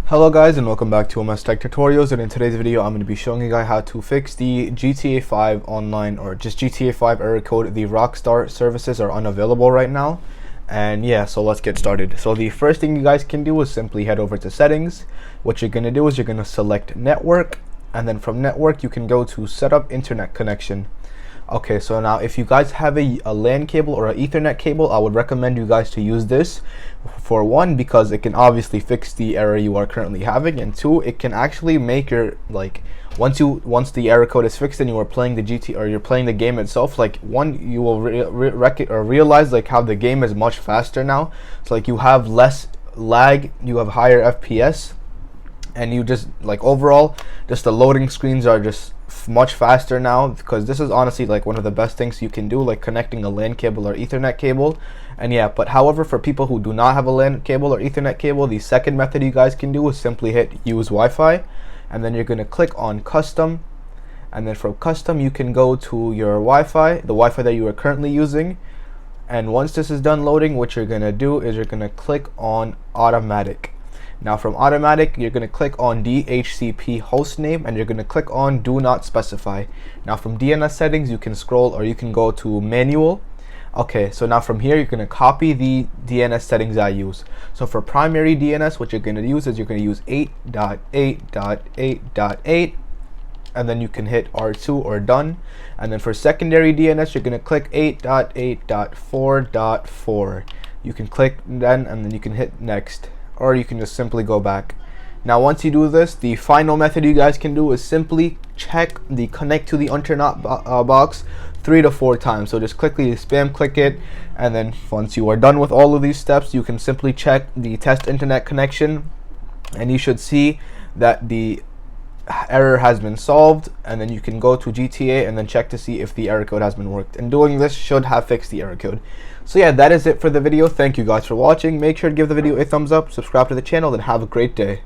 Hello guys, and welcome back to MS Tech Tutorials, and in today's video I'm going to be showing you guys how to fix the GTA 5 online, or just GTA 5 error code. The Rockstar services are unavailable right now. And yeah, so let's get started. So the first thing you guys can do is simply head over to settings. What you're going to do is you're going to select network, and then from network you can go to setup internet connection. Okay, so now if you guys have a LAN cable or an Ethernet cable, I would recommend you guys to use this. For one, because it can obviously fix the error you are currently having, and two, it can actually make your, like, once the error code is fixed and you are playing the you're playing the game itself, like, one, you will realize like how the game is much faster now. So like you have less lag, you have higher FPS, and you just, like, overall just the loading screens are just much faster now, because this is honestly like one of the best things you can do, like connecting a LAN cable or Ethernet cable. And yeah, but however, for people who do not have a LAN cable or Ethernet cable, the second method you guys can do is simply hit use Wi-Fi, and then you're going to click on custom, and then from custom you can go to your Wi-Fi, the Wi-Fi that you are currently using. And once this is done loading, what you're going to do is you're going to click on automatic. Now from automatic, you're going to click on DHCP hostname, and you're going to click on do not specify. Now from DNS settings, you can scroll, or you can go to manual. Okay, so now from here you're going to copy the DNS settings I use. So for primary DNS, what you're going to use is you're going to use 8.8.8.8, and then you can hit R2 or done. And then for secondary DNS, you're going to click 8.8.4.4. You can click then, and then you can hit next, or you can just simply go back. Now once you do this, the final method you guys can do is simply check the connect to the internet box 3 to 4 times. So just quickly spam click it, and then once you are done with all of these steps, you can simply check the test internet connection, and you should see that the error has been solved. And then you can go to GTA and then check to see if the error code has been worked, and doing this should have fixed the error code. So yeah, that is it for the video. Thank you guys for watching. Make sure to give the video a thumbs up, subscribe to the channel, and have a great day.